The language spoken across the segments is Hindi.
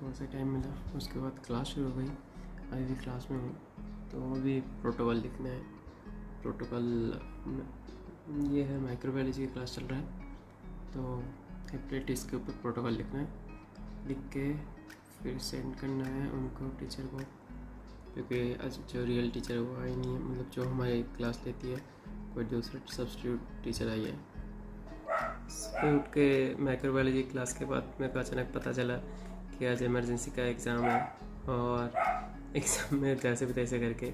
थोड़ा सा टाइम मिला, उसके बाद क्लास शुरू हो गई। अभी भी क्लास में हूँ, तो अभी प्रोटोकॉल लिखना है। प्रोटोकॉल ये है, माइक्रोबायोलॉजी की क्लास चल रहा है, तो हेपेटाइटिस के ऊपर प्रोटोकॉल लिखना है। लिख के फिर सेंड करना है उनको, टीचर को, क्योंकि आज जो रियल टीचर है वो आई नहीं है, मतलब जो हमारी क्लास लेती है, कोई दूसरा सब्स्टिट्यूट टीचर आई है। सुबह उठ के माइक्रोबायोलॉजी क्लास के बाद मेरे को अचानक पता चला कि आज इमरजेंसी का एग्ज़ाम है, और एग्ज़ाम में जैसे भी तैसे करके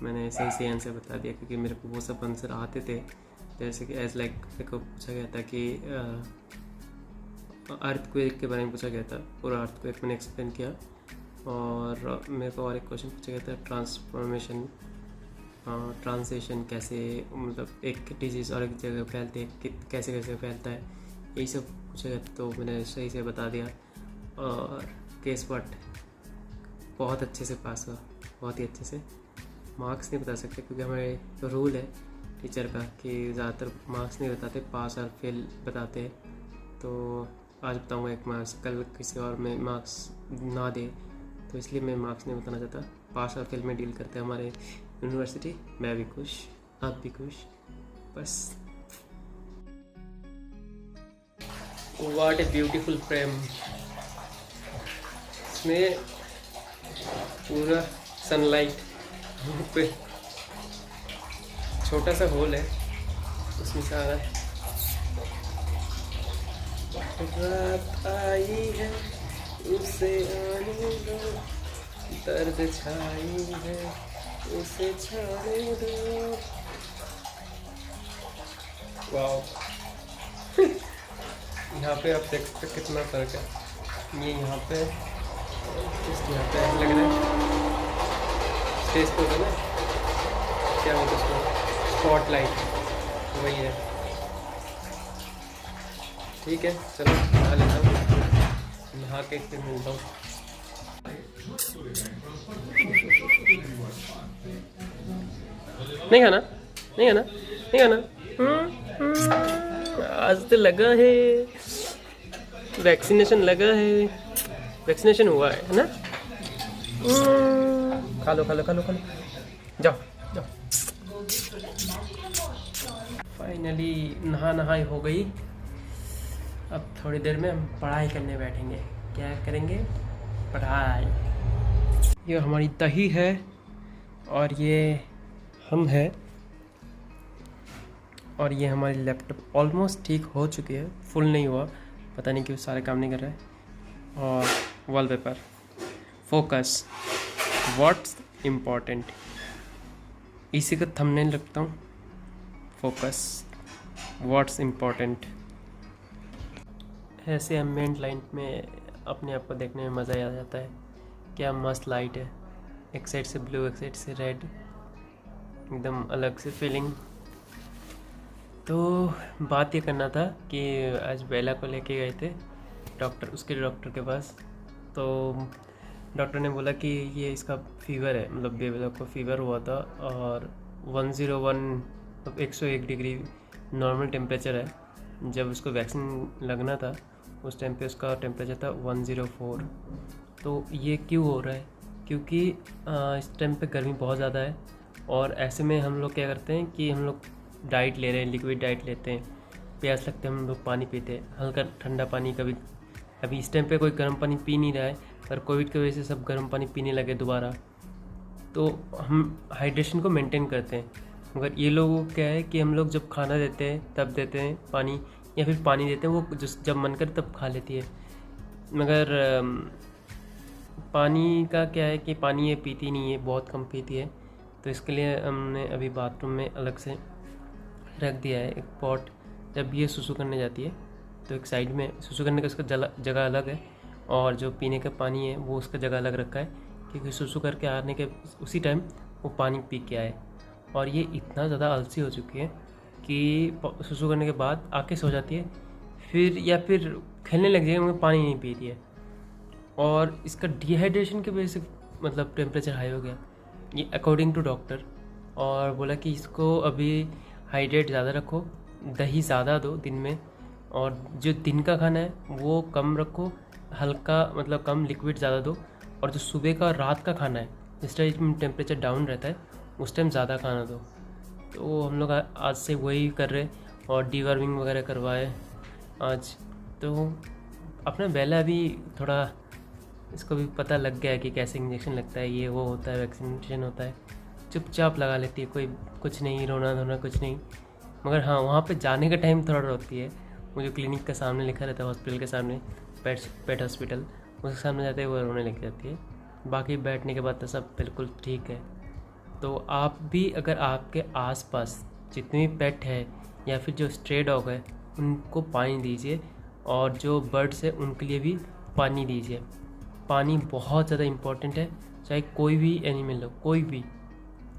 मैंने सही से आंसर बता दिया, क्योंकि मेरे को वो सब आंसर आते थे। जैसे कि एज लाइक मेरे को पूछा गया था कि अर्थक्वेक के बारे में पूछा गया था, पूरा अर्थक्वेक मैंने एक्सप्लेन किया। और मेरे को और एक क्वेश्चन पूछा गया था, ट्रांसलेशन कैसे, मतलब एक डिजीज़ और एक जगह फैलते हैं, कैसे कैसे फैलता है, यही सब पूछा गया था। तो मैंने सही से बता दिया, और केस व्हाट बहुत अच्छे से पास हुआ, बहुत ही अच्छे से। मार्क्स नहीं बता सकते, क्योंकि हमारे रूल है टीचर का कि ज़्यादातर मार्क्स नहीं बताते, पास और फेल बताते हैं। तो आज बताऊँगा एक मार्क्स, कल किसी और में मार्क्स ना दे, तो इसलिए मैं मार्क्स नहीं बताना चाहता। पास और फेल में डील करते हैं हमारे यूनिवर्सिटी। मैं भी खुश, आप भी खुश, बस। व्हाट ए ब्यूटीफुल फ्रेम, इसमें पूरा सनलाइट पे, छोटा सा होल है, उसमें से आ रहा है। रात आई है उसे आने दो, दर्द छाई है उसे छाने दो। वाओ यहाँ पे आप देख सकते कितना फर्क है। ये यहाँ पे, यहाँ पे लग रहा है स्टेज पे होता है ना, क्या बोलते हैं उसको, स्पॉटलाइट, वही है। ठीक है, चलो नहा लेता हूँ, नहा के फिर मिलता हूँ। नहीं खाना, नहीं खाना, नहीं खाना। आज तो लगा है वैक्सीनेशन, लगा है वैक्सीनेशन हुआ है ना। खा लो खा लो खा लो खा लो, जाओ जाओ। फाइनली नहाई हो गई। अब थोड़ी देर में हम पढ़ाई करने बैठेंगे। क्या करेंगे? पढ़ाई। ये हमारी दही है, और ये हम है, और ये हमारी लैपटॉप ऑलमोस्ट ठीक हो चुकी है, फुल नहीं हुआ, पता नहीं क्यों सारे काम नहीं कर रहा है। और वॉलपेपर, फोकस, व्हाट्स इम्पॉर्टेंट, इसी का थंबनेल रखता हूँ, फोकस व्हाट्स इम्पॉर्टेंट। ऐसे एम्बिएंट लाइट में अपने आप को देखने में मज़ा आ जाता है। क्या मस्त लाइट है, एक साइड से ब्लू एक साइड से रेड, एकदम अलग से फीलिंग। तो बात ये करना था कि आज बेला को लेके गए थे उसके डॉक्टर के पास। तो डॉक्टर ने बोला कि ये इसका फीवर है, मतलब बेला को फीवर हुआ था, और 101, मतलब 101 डिग्री नॉर्मल टेम्परेचर है। जब उसको वैक्सीन लगना था उस टाइम पे उसका टेम्परेचर था 104। तो ये क्यों हो रहा है? क्योंकि इस टाइम पे गर्मी बहुत ज़्यादा है, और ऐसे में हम लोग क्या करते हैं कि हम लोग डाइट ले रहे हैं, लिक्विड डाइट लेते हैं, प्यास लगते हैं हम लोग पानी पीते हैं, हल्का ठंडा पानी। कभी अभी इस टाइम पे कोई गर्म पानी पी नहीं रहा है, पर कोविड की वजह से सब गर्म पानी पीने लगे दोबारा, तो हम हाइड्रेशन को मेंटेन करते हैं। मगर ये लोगों को क्या है कि हम लोग जब खाना देते हैं तब देते हैं पानी, या फिर पानी देते हैं वो जब मन करे तब खा लेती है। मगर पानी का क्या है कि पानी ये पीती नहीं है, बहुत कम पीती है। तो इसके लिए हमने अभी बाथरूम में अलग से रख दिया है एक पॉट। जब ये सुसु करने जाती है तो एक साइड में, सुसु करने का उसका जगह अलग है, और जो पीने का पानी है वो उसका जगह अलग रखा है, क्योंकि सुसु करके आने के उसी टाइम वो पानी पी के आए। और ये इतना ज़्यादा आलसी हो चुकी है कि सुसु करने के बाद आके सो जाती है, या फिर खेलने लग जाएगी मगर पानी नहीं पी रही है। और इसका डिहाइड्रेशन की वजह से मतलब टेम्परेचर हाई हो गया, ये अकॉर्डिंग टू डॉक्टर। और बोला कि इसको अभी हाइड्रेट ज़्यादा रखो, दही ज़्यादा दो दिन में, और जो दिन का खाना है वो कम रखो, हल्का मतलब कम लिक्विड ज़्यादा दो। और जो सुबह का रात का खाना है, जिस टाइम टेम्परेचर डाउन रहता है उस टाइम ज़्यादा खाना दो। तो हम लोग आज से वही कर रहे और डीवर्मिंग वगैरह करवाए आज। तो अपना बेला भी थोड़ा इसको भी पता लग गया है कि कैसे इंजेक्शन लगता है, ये वो होता है, वैक्सीनेशन होता है। चुपचाप लगा लेती है, कोई कुछ नहीं, रोना धोना कुछ नहीं। मगर हाँ, वहाँ पे जाने का टाइम थोड़ा रोती है। वो जो क्लिनिक के सामने लिखा रहता है, हॉस्पिटल के सामने, पेट हॉस्पिटल, उसके सामने जाते ही वो रोने लग जाती है। बाकी बैठने के बाद तो सब बिल्कुल ठीक है। तो आप भी अगर आपके आसपास जितनी भी पेट है या फिर जो स्ट्रे डॉग है उनको पानी दीजिए, और जो बर्ड्स है उनके लिए भी पानी दीजिए। पानी बहुत ज़्यादा इम्पोर्टेंट है, चाहे कोई भी एनिमल हो, कोई भी।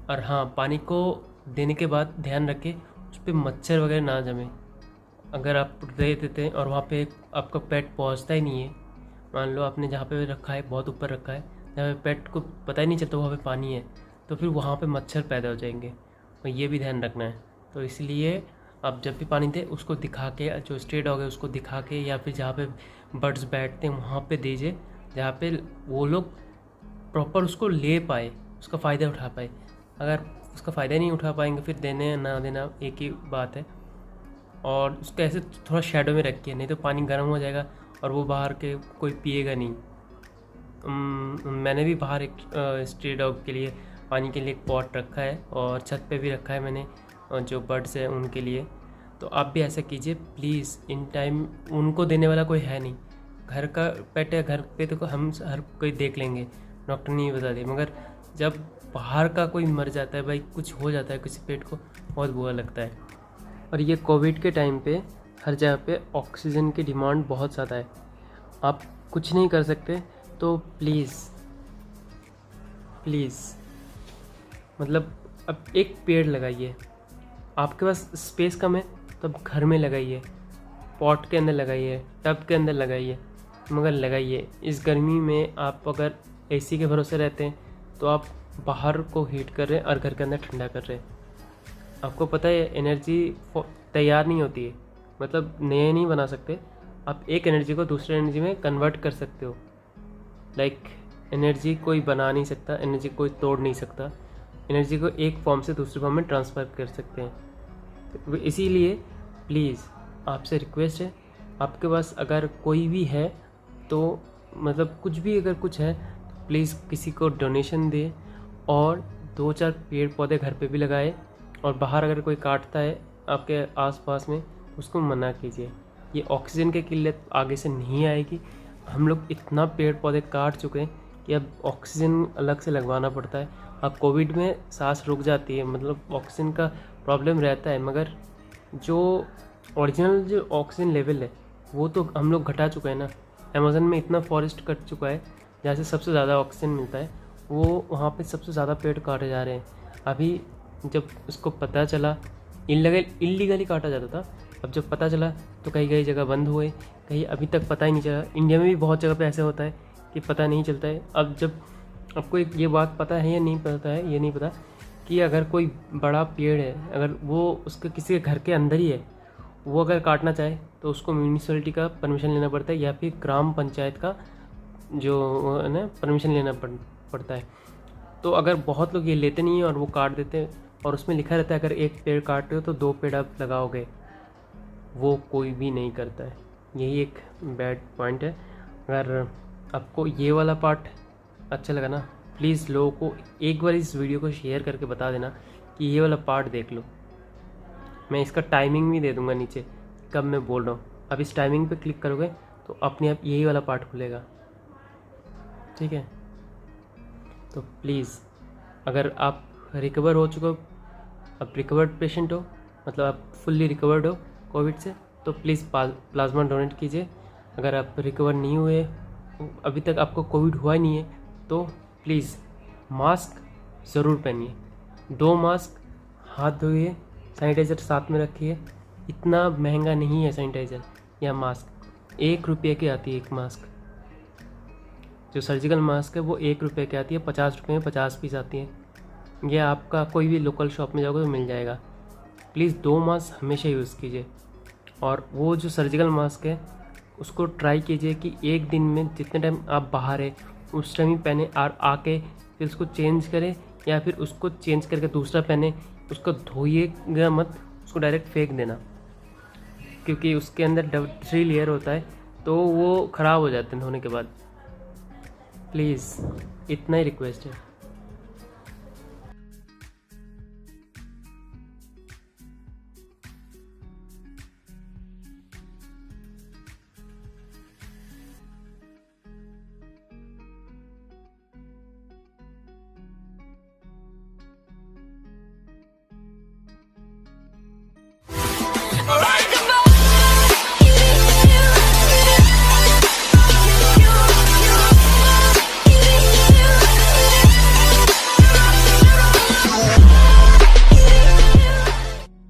और हाँ, पानी को देने के बाद ध्यान रखें उस पर मच्छर वगैरह ना जमे। अगर आप दे देते हैं और वहाँ पे आपका पेट पहुँचता ही नहीं है, मान लो आपने जहाँ पे रखा है बहुत ऊपर रखा है, जहाँ पे पेट को पता ही नहीं चलता वहाँ पे पानी है, तो फिर वहाँ पे मच्छर पैदा हो जाएंगे, और ये भी ध्यान रखना है। तो इसलिए आप जब भी पानी दें उसको दिखा के, जो स्ट्रे डॉग है उसको दिखा के, या फिर जहाँ पे बर्ड्स बैठते हैं वहाँ पे दीजिए, जहाँ पे वो लोग प्रॉपर उसको ले पाए, उसका फ़ायदा उठा पाए। अगर उसका फ़ायदा नहीं उठा पाएंगे फिर देने ना देना एक ही बात है। और उसको ऐसे थोड़ा शेडो में रखिए, नहीं तो पानी गर्म हो जाएगा और वो बाहर के कोई पिएगा नहीं। मैंने भी बाहर एक स्ट्रे डॉग के लिए पानी के लिए एक पॉट रखा है, और छत पे भी रखा है मैंने, जो बर्ड्स हैं उनके लिए। तो आप भी ऐसा कीजिए प्लीज़। इन टाइम उनको देने वाला कोई है नहीं, घर का पेट है, घर पे तो हम हर कोई देख लेंगे, डॉक्टर नहीं बता दे। मगर जब बाहर का कोई मर जाता है भाई, कुछ हो जाता है किसी पेट को, बहुत बुरा लगता है। और ये कोविड के टाइम पे हर जगह पे ऑक्सीजन की डिमांड बहुत ज़्यादा है। आप कुछ नहीं कर सकते तो प्लीज़ मतलब अब एक पेड़ लगाइए। आपके पास स्पेस कम है तो अब घर में लगाइए, पॉट के अंदर लगाइए, टब के अंदर लगाइए, मगर लगाइए। इस गर्मी में आप अगर एसी के भरोसे रहते हैं तो आप बाहर को हीट कर रहे हैं और घर के अंदर ठंडा कर रहे हैं। आपको पता है एनर्जी तैयार नहीं होती है, मतलब नए नहीं बना सकते। आप एक एनर्जी को दूसरे एनर्जी में कन्वर्ट कर सकते हो। लाइक एनर्जी कोई बना नहीं सकता, एनर्जी कोई तोड़ नहीं सकता, एनर्जी को एक फॉर्म से दूसरी फॉर्म में ट्रांसफ़र कर सकते हैं। तो इसीलिए प्लीज़ आपसे रिक्वेस्ट है, आपके पास अगर कोई भी है तो मतलब कुछ भी अगर कुछ है तो प्लीज़ किसी को डोनेशन दे, और 2-4 पेड़ पौधे घर पे भी लगाए। और बाहर अगर कोई काटता है आपके आसपास में, उसको मना कीजिए। ये ऑक्सीजन की किल्लत आगे से नहीं आएगी। हम लोग इतना पेड़ पौधे काट चुके हैं कि अब ऑक्सीजन अलग से लगवाना पड़ता है। अब कोविड में सांस रुक जाती है, मतलब ऑक्सीजन का प्रॉब्लम रहता है, मगर जो ओरिजिनल जो ऑक्सीजन लेवल है वो तो हम लोग घटा चुके हैं ना। अमेज़न में इतना फॉरेस्ट कट चुका है जहाँ से सबसे ज़्यादा ऑक्सीजन मिलता है, वो वहाँ पे सबसे ज़्यादा पेड़ काटे जा रहे हैं। अभी जब उसको पता चला, इल्लीगली काटा जाता था, अब जब पता चला तो कई जगह बंद हुए, कहीं अभी तक पता ही नहीं चला। इंडिया में भी बहुत जगह पे ऐसे होता है कि पता नहीं चलता है। अब जब आपको ये बात पता है या नहीं पता है, ये नहीं पता कि अगर कोई बड़ा पेड़ है, अगर वो उसके किसी के घर के अंदर ही है, वो अगर काटना चाहे तो उसको म्यूनिसिपैलिटी का परमिशन लेना पड़ता है, या फिर ग्राम पंचायत का जो है ना परमिशन लेना पड़ता है। तो अगर बहुत लोग ये लेते नहीं हैं और वो काट देते हैं, और उसमें लिखा रहता है अगर एक पेड़ काट रहे हो तो 2 पेड़ आप लगाओगे, वो कोई भी नहीं करता है। यही एक बैड पॉइंट है। अगर आपको ये वाला पार्ट अच्छा लगा ना, प्लीज़ लोगों को एक बार इस वीडियो को शेयर करके बता देना कि ये वाला पार्ट देख लो। मैं इसका टाइमिंग भी दे दूंगा नीचे कब मैं बोल रहा हूँ। अब इस टाइमिंग पे क्लिक करोगे तो अपने आप यही वाला पार्ट खुलेगा, ठीक है। तो प्लीज़ अगर आप रिकवर हो चुके हो, अब रिकवर्ड पेशेंट हो, मतलब आप फुल्ली रिकवर्ड हो कोविड से, तो प्लीज़ प्लाज्मा डोनेट कीजिए। अगर आप रिकवर नहीं हुए, अभी तक आपको कोविड हुआ ही नहीं है, तो प्लीज़ मास्क ज़रूर पहनिए, 2 मास्क, हाथ धोइए, सैनिटाइज़र साथ में रखिए। इतना महंगा नहीं है सैनिटाइज़र या मास्क, 1 रुपये की आती है एक मास्क। जो सर्जिकल मास्क है वो 1 रुपये की आती है, 50 रुपये में 50 पीस आती है। ये आपका कोई भी लोकल शॉप में जाओगे तो मिल जाएगा। प्लीज़ 2 मास्क हमेशा यूज़ कीजिए। और वो जो सर्जिकल मास्क है उसको ट्राई कीजिए कि एक दिन में जितने टाइम आप बाहर है उस टाइम ही पहने और आके फिर उसको चेंज करें, या फिर उसको चेंज करके दूसरा पहने। उसको धोइएगा मत, उसको डायरेक्ट फेंक देना, क्योंकि उसके अंदर 3 लेयर होता है तो वो ख़राब हो जाते हैं धोने के बाद। प्लीज़ इतना ही रिक्वेस्ट है।